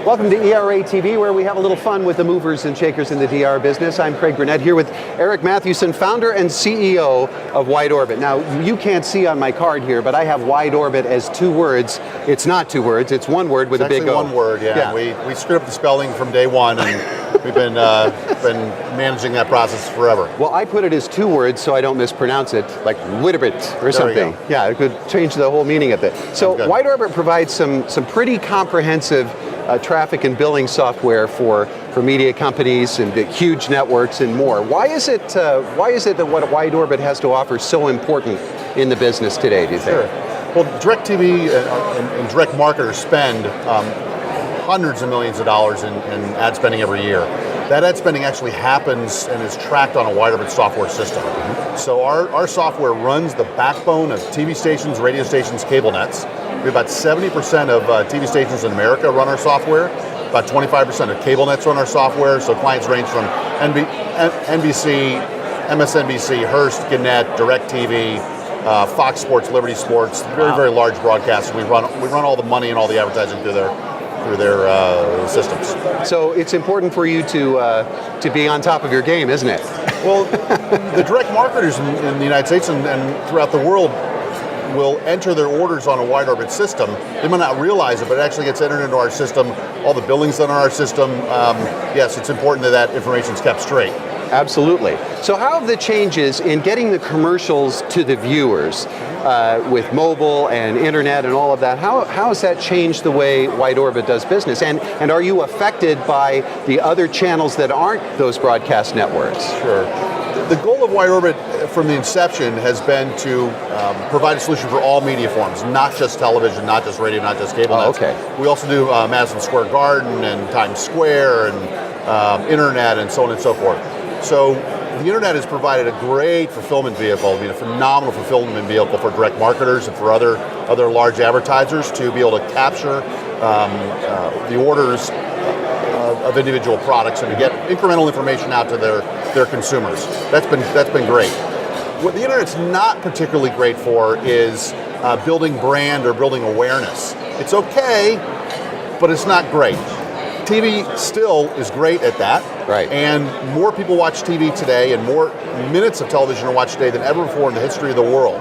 Welcome to ERAtv, where we have a little fun with the movers and shakers in the DR business. I'm Craig Burnett here with Eric Mathewson, founder and CEO of Wide Orbit. Now, you can't see on my card here, but I have Wide Orbit as two words. It's not two words, it's one word with a big O. It's actually one word, yeah. We screwed up the spelling from day one, and we've been managing that process forever. Well, I put it as two words so I don't mispronounce it, like Witterbit or something. Yeah, it could change the whole meaning of it. So Wide Orbit provides some pretty comprehensive traffic and billing software for media companies and huge networks and more. Why is it that what Wide Orbit has to offer is so important in the business today, do you think? Sure. Well, DirecTV and direct marketers spend hundreds of millions of dollars in ad spending every year. That ad spending actually happens and is tracked on a Wide Orbit software system. So our software runs the backbone of TV stations, radio stations, cable nets. We have about 70% of TV stations in America run our software. About 25% of cable nets run our software. So clients range from NBC, MSNBC, Hearst, Gannett, DirecTV, Fox Sports, Liberty Sports, very large broadcasters. We run all the money and all the advertising through their systems. So it's important for you to be on top of your game, isn't it? Well, the direct marketers in the United States and throughout the world will enter their orders on a Wide Orbit system. They might not realize it, but it actually gets entered into our system. All the billing's done on our system. Yes, it's important that information's kept straight. Absolutely. So how have the changes in getting the commercials to the viewers with mobile and internet and all of that, how has that changed the way Wide Orbit does business? And are you affected by the other channels that aren't those broadcast networks? Sure. The goal of Wide Orbit from the inception has been to provide a solution for all media forms, not just television, not just radio, not just cable nets. Okay. We also do Madison Square Garden and Times Square and internet and so on and so forth. So the internet has provided a great fulfillment vehicle, a phenomenal fulfillment vehicle for direct marketers and for other large advertisers to be able to capture the orders of individual products and to get incremental information out to their consumers. That's been great. What the internet's not particularly great for is building brand or building awareness. It's okay, but it's not great. TV still is great at that. Right. And more people watch TV today and more minutes of television are watched today than ever before in the history of the world.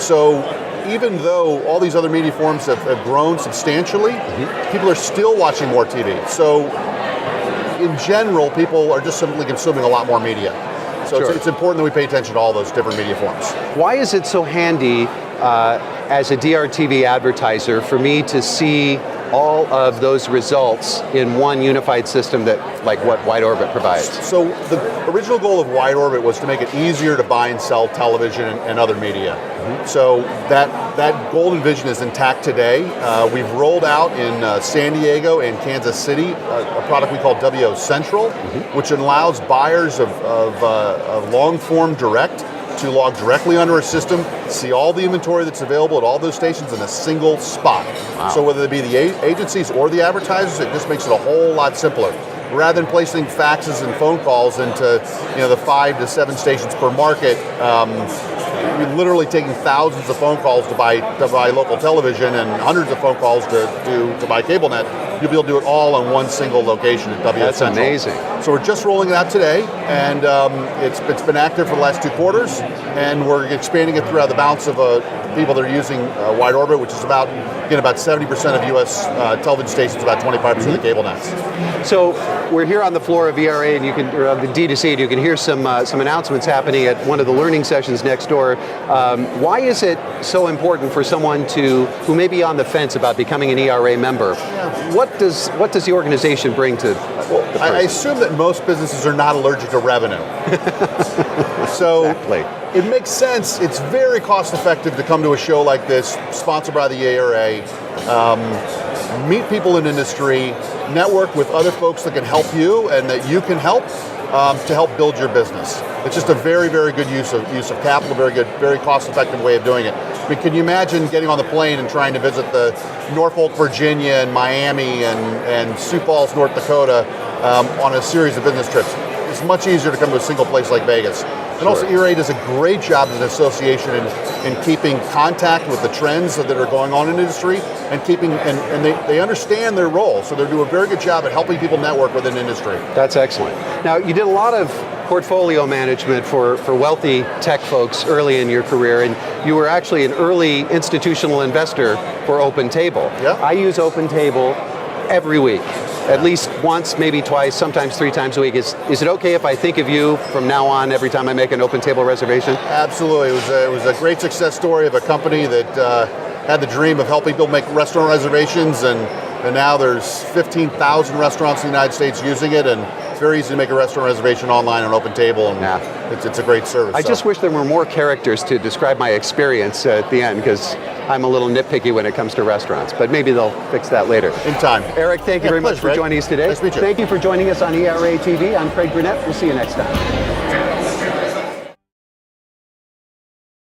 So even though all these other media forms have grown substantially, people are still watching more TV. So in general, people are just simply consuming a lot more media. So it's important that we pay attention to all those different media forms. Why is it so handy as a DRTV advertiser for me to see all of those results in one unified system like what Wide Orbit provides? So the original goal of Wide Orbit was to make it easier to buy and sell television and other media. So that golden vision is intact today. We've rolled out in San Diego and Kansas City a product we call WO Central, which allows buyers of long-form direct to log directly onto our system, see all the inventory that's available at all those stations in a single spot. Wow. So whether it be the agencies or the advertisers, it just makes it a whole lot simpler. Rather than placing faxes and phone calls into the 5 to 7 stations per market, you're literally taking thousands of phone calls to buy local television and hundreds of phone calls to buy cable net. You'll be able to do it all on one single location at WO That's Central. Amazing. So we're just rolling it out today, and it's been active for the last 2 quarters, and we're expanding it throughout the balance of people that are using Wide Orbit, which is about 70% of U.S. television stations, about 25% of the cable nets. So we're here on the floor of ERA, and or the D2C, and you can hear some announcements happening at one of the learning sessions next door. Why is it so important for someone who may be on the fence about becoming an ERA member? Yeah. What does the organization bring to the person? I assume that most businesses are not allergic to revenue. So exactly. It makes sense. It's very cost effective to come to a show like this, sponsored by the ERA, meet people in industry, network with other folks that can help you and that you can help to help build your business. It's just a very good use of capital, very cost effective way of doing it. I mean, can you imagine getting on the plane and trying to visit the Norfolk, Virginia, and Miami and Sioux Falls, North Dakota on a series of business trips? It's much easier to come to a single place like Vegas. And also ERA does a great job as an association in keeping contact with the trends that are going on in the industry and keeping, and they understand their role. So they do a very good job at helping people network within industry. That's excellent. Now, you did a lot of portfolio management for wealthy tech folks early in your career, and you were actually an early institutional investor for OpenTable. Yeah. I use OpenTable every week, at least once, maybe twice, sometimes 3 times a week. Is it okay if I think of you from now on every time I make an OpenTable reservation? Absolutely. It was a great success story of a company that had the dream of helping people make restaurant reservations, and now there's 15,000 restaurants in the United States using it, and it's very easy to make a restaurant reservation online on OpenTable, and it's a great service. I just wish there were more characters to describe my experience at the end, because I'm a little nitpicky when it comes to restaurants, but maybe they'll fix that later. In time. Eric, thank you very much for joining us today. Nice to meet you. Thank you for joining us on ERAtv. I'm Craig Burnett. We'll see you next time.